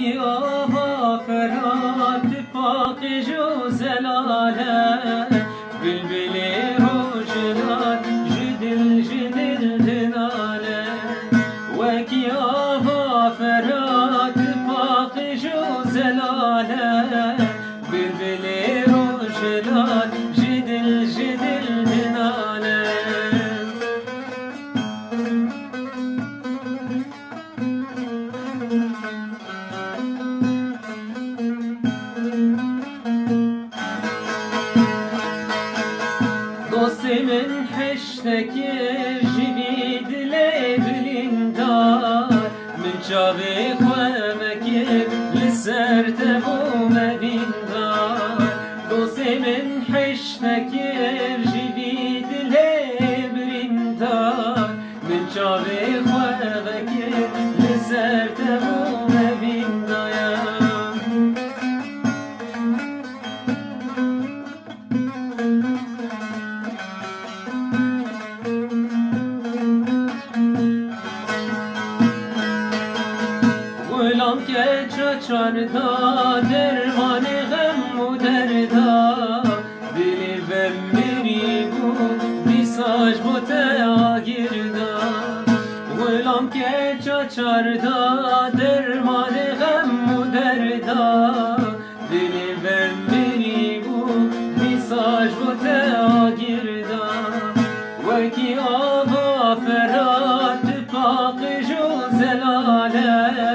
وکی آوا فرات پاک جو زلاله بلبل روشنات جدل جدل دناله وکی آوا فرات پاک جو زلاله بلبل روشنات جدل جدل دناله من حشتك جبيد ليبلين دار من شابي خوامك لسر تبو مبين دار دوسي من حشتك جبيد ليبلين دار من شابي خوامك لسر تبو مبين دار غلام که چاچاردا درمان غم و دردا دلی و میری بود بیساج بوت آگیردا غلام که چاچاردا درمان غم و دردا دلی و میری بود بیساج بوت آگیردا وکی آبا فرات پاک جو زلاله